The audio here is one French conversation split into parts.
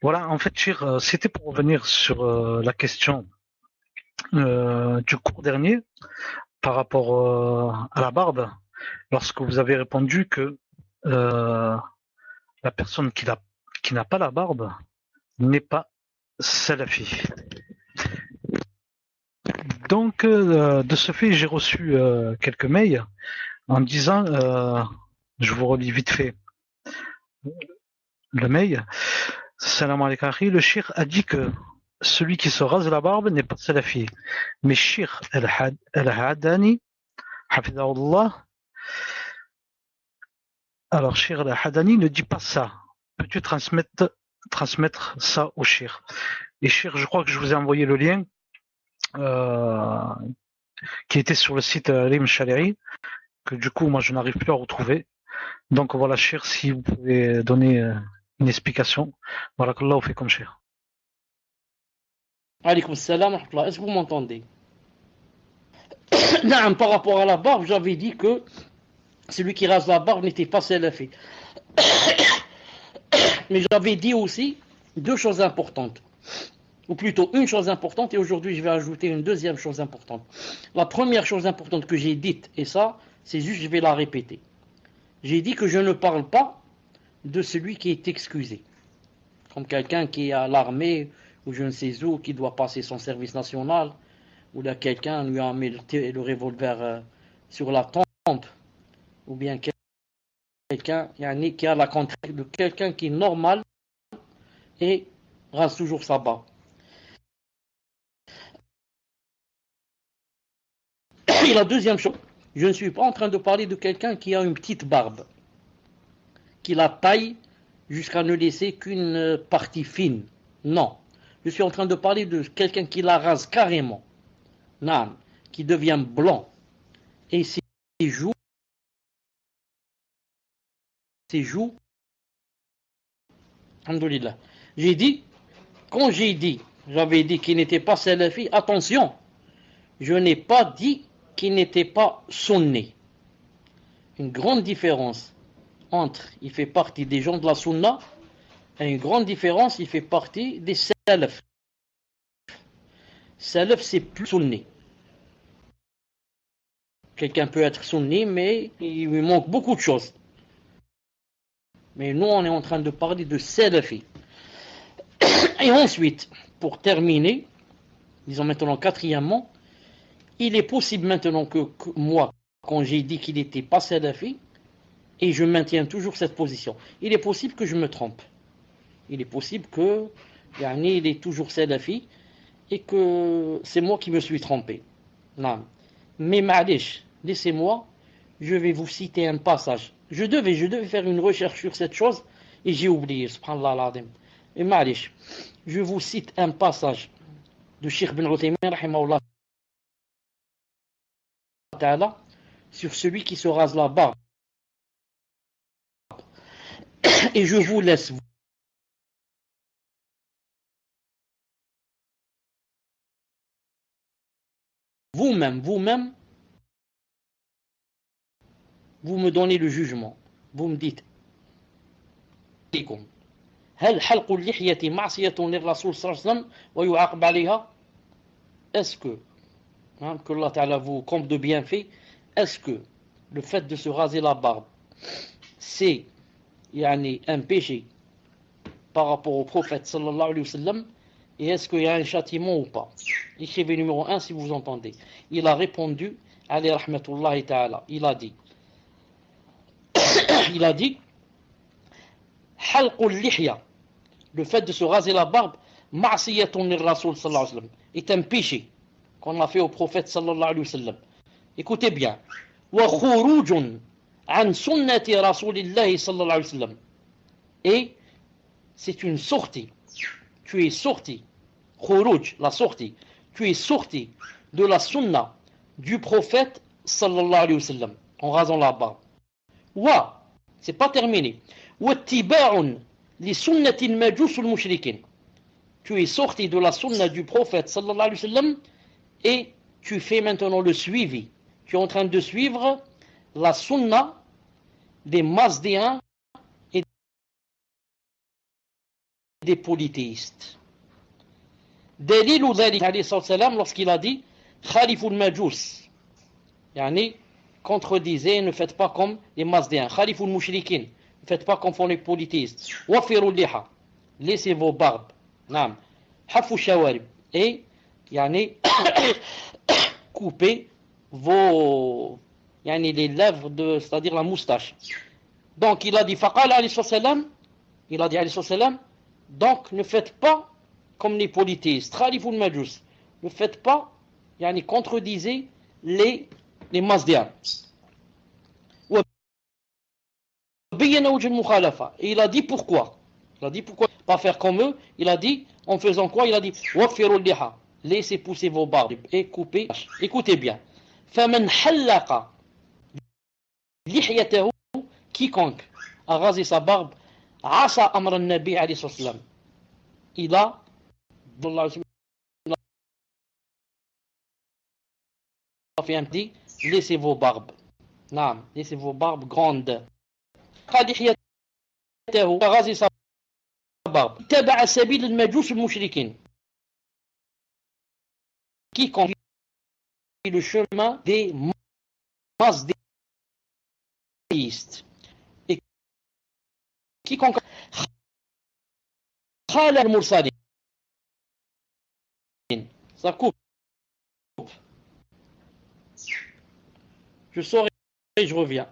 Voilà, en fait, Chir, c'était pour revenir sur la question du cours dernier par rapport à la barbe, lorsque vous avez répondu que euh, la personne qui n'a pas la barbe n'est pas salafi. Donc, de ce fait, j'ai reçu quelques mails en disant, je vous relis vite fait le mail. Salam alaikum, akhi. Le shir a dit que celui qui se rase la barbe n'est pas salafi. Mais Shir al-Hadani, hafidahullah, alors Shir al-Hadani ne dit pas ça. Peux-tu transmettre ça au Shir? Et Shir, je crois que je vous ai envoyé le lien euh, qui était sur le site Rim Shari'i, que du coup, moi, je n'arrive plus à retrouver. Donc voilà, Shir, si vous pouvez donner une explication. Barakallahu fikum, Shir. Alaykoum salam wa rahmatullah. Est-ce que vous m'entendez? Non, par rapport à la barbe, j'avais dit que celui qui rase la barbe n'était pas salafi. Mais j'avais dit aussi deux choses importantes. Ou plutôt une chose importante, et aujourd'hui je vais ajouter une deuxième chose importante. La première chose importante que j'ai dite, et ça, c'est juste, je vais la répéter. J'ai dit que je ne parle pas de celui qui est excusé. Comme quelqu'un qui est à l'armée, ou je ne sais où, qui doit passer son service national, ou là quelqu'un lui a mis le revolver sur la tempe, ou bien quelqu'un qui a la contrainte de quelqu'un qui est normal et rase toujours sa barbe. Et la deuxième chose, je ne suis pas en train de parler de quelqu'un qui a une petite barbe, qui la taille jusqu'à ne laisser qu'une partie fine. Non. Je suis en train de parler de quelqu'un qui la rase carrément. Non. Qui devient blanc. Et ses joues, alhamdoulilah. J'ai dit, quand j'avais dit qu'il n'était pas salafi, attention, je n'ai pas dit qu'il n'était pas sunni. Une grande différence entre, il fait partie des gens de la sunna, et une grande différence, il fait partie des salaf. Salaf, c'est plus sunni. Quelqu'un peut être sunni, mais il lui manque beaucoup de choses. Mais nous, on est en train de parler de salafi. Et ensuite, pour terminer, disons maintenant quatrièmement, il est possible maintenant que moi, quand j'ai dit qu'il n'était pas salafi, et je maintiens toujours cette position, il est possible que je me trompe. Il est possible que il est toujours salafi et que c'est moi qui me suis trompé. Non. Mais ma'alish, laissez-moi, je vais vous citer un passage. Je devais faire une recherche sur cette chose et j'ai oublié, subhanallah al-azim. Et ma'alish, je vous cite un passage de Cheikh bin Uthaymin, rahimahullah ta'ala, sur celui qui se rase la barbe. Et je vous laisse vous-même, vous me donnez le jugement. Vous me dites, هل حلق اللحية معصية للرسول صلى الله عليه وسلم ويعاقب عليها? Est-ce que, que Allah Ta'ala vous comble de bienfaits, est-ce que le fait de se raser la barbe, c'est un péché par rapport au prophète sallallahu alayhi wa sallam, et est-ce qu'il y a un châtiment ou pas? Écrivez numéro 1 si vous entendez. Il a répondu, alayhi rahmatullahi ta'ala, il a dit, حلق اللحية, le fait de se raser la barbe, ma'siyatun lirrasul sallallahu alayhi wa sallam, est un péché qu'on a fait au prophète sallallahu alayhi wa sallam. Écoutez bien. Wa khurujun an sunnati rasulillahi sallallahu alayhi wa sallam. Et c'est une sortie. Tu es sorti. Khuruj, la sortie. Tu es sorti de la sunna du prophète sallallahu alayhi wa sallam en rasant la barbe. Wa, c'est pas terminé. Wa tiba'un li sunnati al-majus al-mushrikin. Tu es sorti de la sunna du prophète sallallahu alayhi wa sallam et tu fais maintenant le suivi. Tu es en train de suivre la sunna des Mazdéens des polythéistes. Dalil ذلك عليه الصلاة والسلام lorsqu'il a dit خالف المجوس يعني contredisez, ne faites pas comme les Mazdéens. خالف المشركين, ne faites pas comme font les polythéistes. وفروا اللحى, laissez vos barbes. نعم. حفوا الشوارب, et يعني coupez vos يعني les lèvres de, c'est-à-dire la moustache. Donc il a dit فقال عليه الصلاة والسلام, il a dit عليه الصلاة والسلام, donc ne faites pas comme les polythéistes, خالفوا المجوس, ne faites pas يعني contredisez les Mazdéens. وبين وجه المخالفة. Et il a dit pourquoi. Il a dit pourquoi pas faire comme eux. Il a dit en faisant quoi. Il a dit وفروا اللحى, laissez pousser vos barbes et coupez. Écoutez bien. فمن حلق لحيته, quiconque a rasé sa barbe, عصى أمر النبي عليه الصلاة والسلام, il a dit laissez vos barbes. نعم, laissez vos barbes grandes. لحيته, rasé sa barbe. تبع سبيل المجوس المشركين, quiconque le chemin des mazdéistes. Et quiconque خالف المرسلين. Ça coupe. Je sors et je reviens.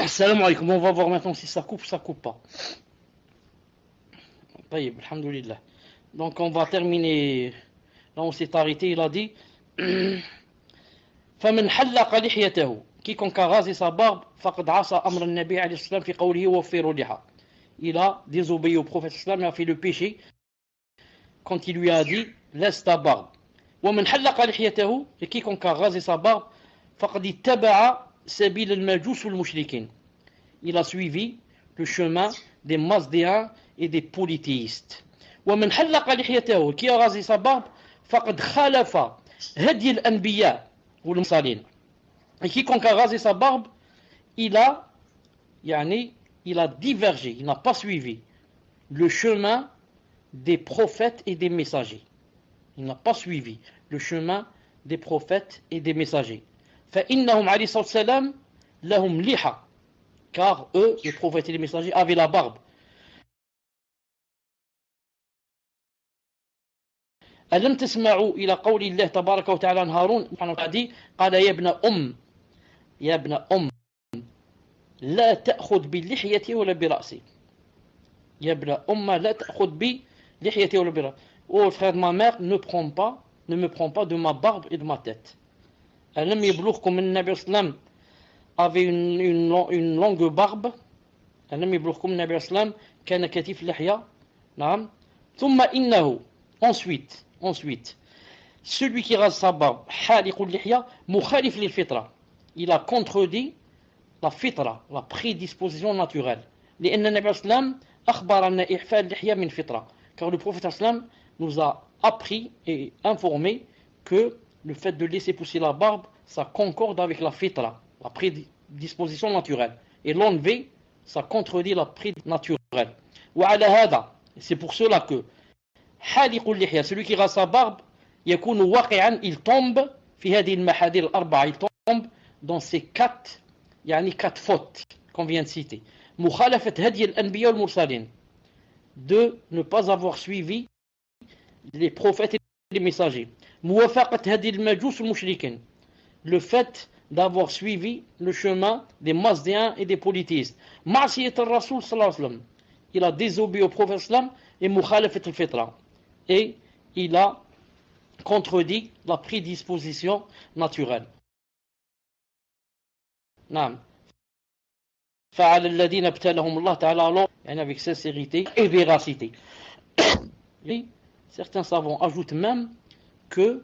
Salam alaikum. On va voir maintenant si ça coupe ou ça coupe pas. Taïb, alhamdoulilah. Donc on va terminer. Là on s'est arrêté. Il a dit فمن حلق لحيته, quiconque a rasé sa barbe, فقد عصى أمر النبي عليه السلام في قوله وفروا اللحى. Il a désobéi au prophète islam et a fait le péché quand il lui a dit laisse ta barbe. ومن حلق لحيته, et quiconque a rasé sa barbe, فقد اتبع سبيل المجوس والمشركين. Il a suivi le chemin des Mazdéens et des polythéistes. ومن حلق لحيته, qui a rasé sa barbe, فقد خالف هدي الأنبياء والمرسلين. Et quiconque a rasé sa barbe, il a divergé, il n'a pas suivi le chemin des prophètes et des messagers. Il n'a pas suivi le chemin des prophètes et des messagers. فإنهم عليه الصلاة والسلام لهم لحى, car eux, les prophètes et les messagers, avaient la barbe. ألم تسمعوا إلى قول الله تبارك وتعالى عن هارون سبحانه وتعالى قال يا ابن لا تأخذ بلحيتي ولا برأسي. يا ابن لا تأخذ بلحيتي ولا برأسي. Oh frère de ma mère, ne me prends pas de ma barbe et de ma tête. ألم يبلغكم من النبي صلى الله عليه وسلم avait une longue barbe. ألم يبلغكم من النبي صلى الله عليه وسلم كان كثيف اللحية. نعم. ثم إنه ensuite celui qui rase sa barbe حالق اللحية مخالف للفطرة, il a contredit la fitra, la prédisposition naturelle. لأن النبي صلى الله عليه وسلم أخبر أن إعفاء اللحية من فطرة, car le prophète صلى الله عليه وسلم nous a appris et informé que le fait de laisser pousser la barbe, ça concorde avec la fitra, la prédisposition naturelle. Et l'enlever, ça contredit la prédisposition naturelle. وعلى هذا, c'est pour cela que حالق اللحية, celui qui rase sa barbe, يكون واقعا, il tombe في هذه المحاذير الأربعة, il tombe dans ces quatre fautes qu'on vient de citer. مخالفة هدي الأنبياء والمرسلين, de ne pas avoir suivi les prophètes et les messagers. موافقة هدي المجوس والمشركين, le fait d'avoir suivi le chemin des Mazdéens et des polythéistes. معصية الرسول صلى الله عليه وسلم, il a désobéi au prophète islam, et مخالفة الفطرة, et il a contredit la prédisposition naturelle. نعم. فعلى الذين ابتلاهم الله تعالى, avec sincérité et véracité. Et certains savants ajoutent même que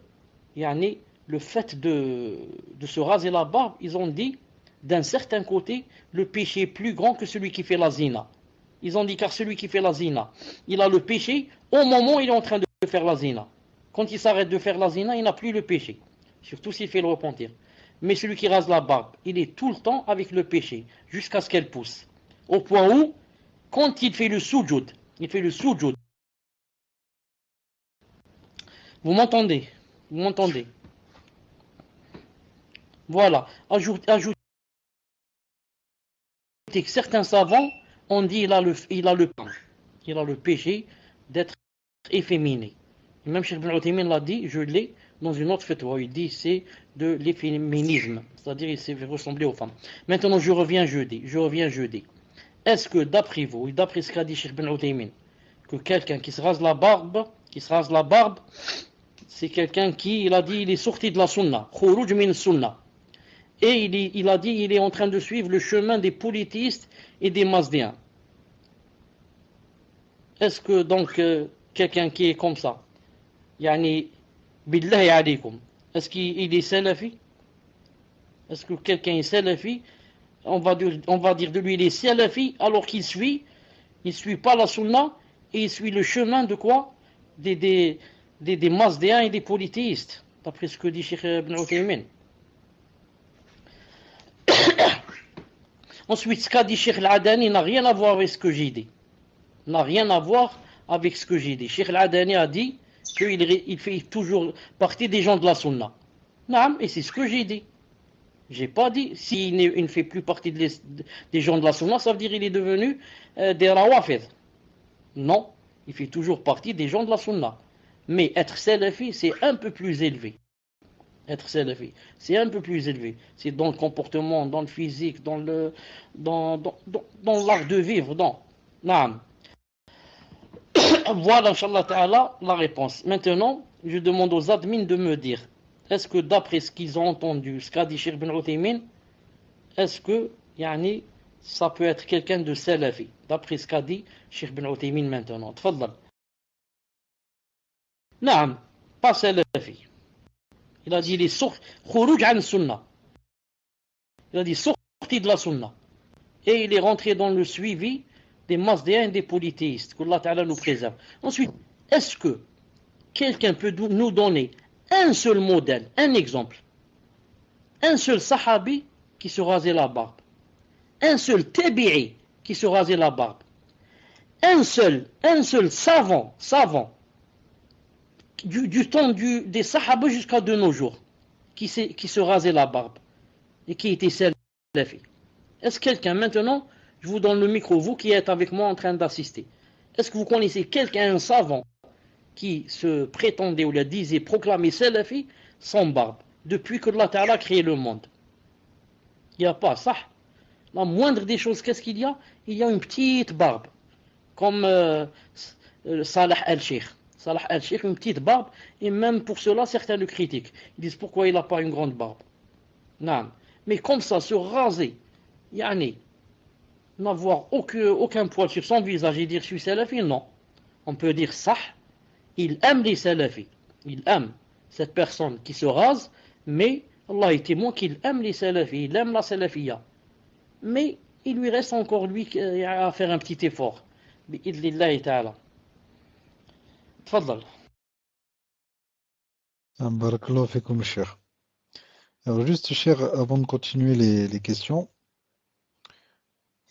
le fait de se raser la barbe, ils ont dit d'un certain côté le péché est plus grand que celui qui fait la zina. Ils ont dit car celui qui fait la zina, il a le péché au moment où il est en train de faire la zina. Quand il s'arrête de faire la zina, il n'a plus le péché, surtout s'il fait le repentir. Mais celui qui rase la barbe, il est tout le temps avec le péché, jusqu'à ce qu'elle pousse. Au point où quand il fait le sujoud, vous m'entendez? Vous m'entendez? Voilà. Ajoutez que certains savants ont dit il a le péché d'être efféminé. Et même Cheikh Ibn Uthaymin l'a dit, je l'ai dans une autre fatwa. Il dit c'est de l'efféminisme, c'est-à-dire il s'est ressembler aux femmes. Maintenant je reviens jeudi. Est-ce que d'après vous, et d'après ce qu'a dit Cheikh Ibn Uthaymin, que quelqu'un qui se rase la barbe, c'est quelqu'un qui, il a dit, il est sorti de la sunna, khuruj min sunna. Et il a dit, il est en train de suivre le chemin des polythéistes et des mazdéens. Est-ce que donc quelqu'un qui est comme ça, yani, billahi alaykum, est-ce qu'il est salafi? Est-ce que quelqu'un est salafi? On va dire de lui, il est salafi, alors qu'il suit pas la sunna, et il suit le chemin de quoi? Des mazdéens et des polythéistes, d'après ce que dit Cheikh Ibn Uthaymin. Ensuite, ce qu'a dit Cheikh Al-Adani n'a rien à voir avec ce que j'ai dit. Cheikh Al-Adani a dit qu'il fait toujours partie des gens de la sunna. Naam, et c'est ce que j'ai dit. J'ai pas dit, s'il ne fait plus partie des gens de la sunna, ça veut dire qu'il est devenu des rawafid. Non, il fait toujours partie des gens de la sunna. Mais être salafi, c'est un peu plus élevé. C'est dans le comportement, dans le physique, dans l'art de vivre, Naam. Voilà, Inch'Allah Ta'ala, la réponse. Maintenant, je demande aux admins de me dire, est-ce que d'après ce qu'ils ont entendu, ce qu'a dit Cheikh Ibn Uthaymin, est-ce que, ça peut être quelqu'un de salafi, d'après ce qu'a dit Cheikh Ibn Uthaymin maintenant. Tfaddal. Naam, pas salafi. Il a dit, il est sorti de la sunna. Et il est rentré dans le suivi des mazdéens et des polythéistes. Qu'Allah Ta'ala nous préserve. Ensuite, est-ce que quelqu'un peut nous donner un seul modèle, un exemple, un seul sahabi qui se rasait la barbe, un seul tabi'i qui se rasait la barbe, un seul savant du temps des sahaba jusqu'à de nos jours qui se rasait la barbe et qui était salafi. Est-ce quelqu'un, maintenant, je vous donne le micro, vous qui êtes avec moi en train d'assister, est-ce que vous connaissez quelqu'un, un savant, qui se prétendait ou le disait, proclamait salafi sans barbe, depuis que Allah Ta'ala a créé le monde? Il n'y a pas ça. La moindre des choses, qu'est-ce qu'il y a? Il y a une petite barbe, comme Salah al-Sheikh. Une petite barbe, et même pour cela, certains le critiquent. Ils disent pourquoi il n'a pas une grande barbe. Non. Mais comme ça, se raser, n'avoir aucun poil sur son visage et dire je suis salafi, non. On peut dire ça, il aime les salafis. Il aime cette personne qui se rase, mais Allah est témoin qu'il aime les salafis, il aime la salafiyya. Mais il lui reste encore lui à faire un petit effort. Bi'idlillahi ta'ala. Tfaddal. Barakallahu fikum, cher. Alors juste, cher, avant de continuer les questions,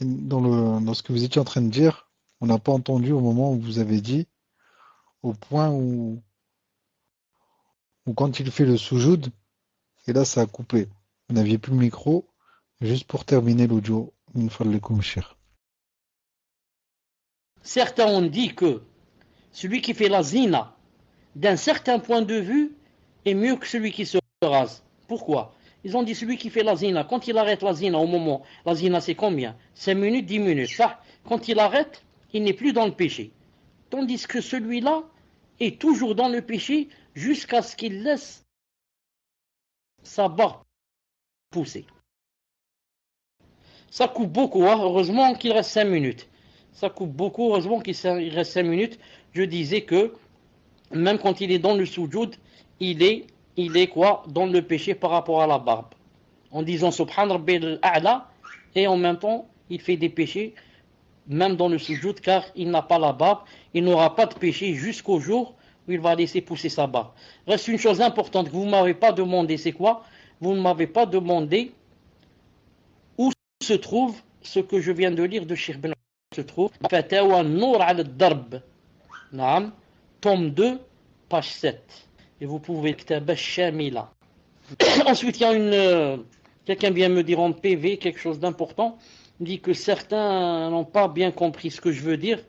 dans ce que vous étiez en train de dire, on n'a pas entendu au moment où vous avez dit, au point où quand il fait le soujoud, et là ça a coupé. Vous n'aviez plus le micro, juste pour terminer l'audio. Une fois le cher. Certains ont dit que celui qui fait la zina, d'un certain point de vue, est mieux que celui qui se rase. Pourquoi? Ils ont dit celui qui fait la zina, quand il arrête la zina au moment, la zina c'est combien? 5 minutes, 10 minutes. Ça, quand il arrête, il n'est plus dans le péché. Tandis que celui-là est toujours dans le péché jusqu'à ce qu'il laisse sa barbe pousser. Ça coupe beaucoup, hein. Heureusement qu'il reste 5 minutes. Ça coupe beaucoup, heureusement qu'il reste 5 minutes. Je disais que même quand il est dans le soujoud, il est quoi? Dans le péché par rapport à la barbe. En disant Subhan Rabbil A'la, et en même temps, il fait des péchés, même dans le soujoud, car il n'a pas la barbe. Il n'aura pas de péché jusqu'au jour où il va laisser pousser sa barbe. Reste une chose importante que vous ne m'avez pas demandé, c'est quoi? Vous ne m'avez pas demandé où se trouve ce que je viens de lire de Cheikh Ibn se trouve Fatawa Nour al-Darb, Naam, tome 2, page 7. Et vous pouvez Kitab Shamila. Ensuite, il y a quelqu'un vient me dire en PV quelque chose d'important. Il dit que certains n'ont pas bien compris ce que je veux dire.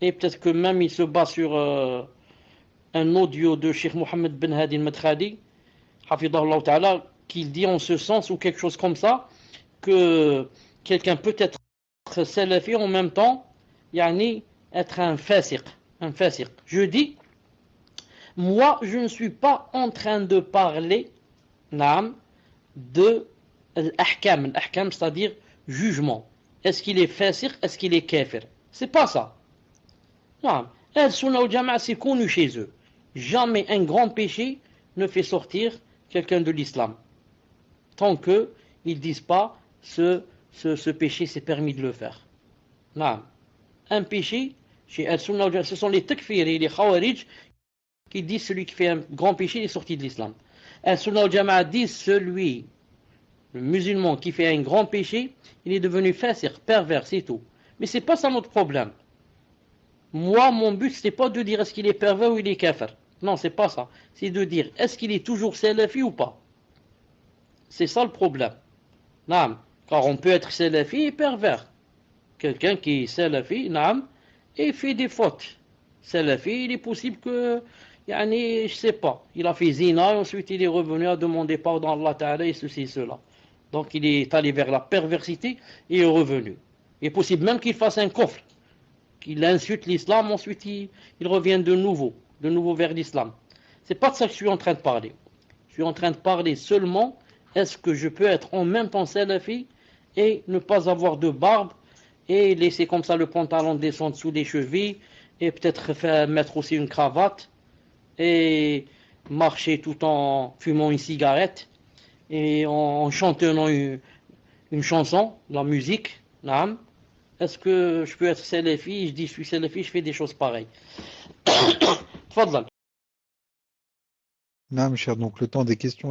Et peut-être que même il se bat sur un audio de Cheikh Mohammed Ben Hadi al-Madkhali, Hafidahullah Ta'ala, qui dit en ce sens ou quelque chose comme ça, que quelqu'un peut être salafi en même temps, yani être un fasiq. Je dis, moi je ne suis pas en train de parler de l'ahkam. L'ahkam, c'est-à-dire jugement. Est-ce qu'il est fasiq, est-ce qu'il est kafir? C'est pas ça. Al-Sunnah wal-Jama'a, c'est connu chez eux. Jamais un grand péché ne fait sortir quelqu'un de l'islam. Tant qu'ils ne disent pas ce péché, c'est permis de le faire. Un péché, chez Al-Sunnah wal-Jama'a, ce sont les takfiri, les khawarij, qui disent celui qui fait un grand péché, il est sorti de l'islam. Al-Sunnah wal-Jama'a disent le musulman qui fait un grand péché, il est devenu fasiq, pervers, c'est tout. Mais c'est pas ça notre problème. Moi, mon but, c'est pas de dire est-ce qu'il est pervers ou il est kafir. Non, c'est pas ça. C'est de dire est-ce qu'il est toujours salafi ou pas. C'est ça le problème. Naam. Car on peut être salafi et pervers. Quelqu'un qui est salafi, naam, et fait des fautes. Salafi, il est possible que, je sais pas, il a fait zina, et ensuite il est revenu à demander pardon à Allah Ta'ala et ceci et cela. Donc il est allé vers la perversité et est revenu. Il est possible même qu'il fasse un kufr, qu'il insulte l'islam, ensuite il revient de nouveau vers l'islam. C'est pas de ça que je suis en train de parler. Je suis en train de parler seulement, est-ce que je peux être en même temps salafi et ne pas avoir de barbe et laisser comme ça le pantalon descendre sous les chevilles et peut-être mettre aussi une cravate et marcher tout en fumant une cigarette et en chantonnant une chanson, la musique, naam. Est-ce que je peux être salafi? Je dis je suis salafi, je fais des choses pareilles. Tfadlal. Non, cher, donc le temps des questions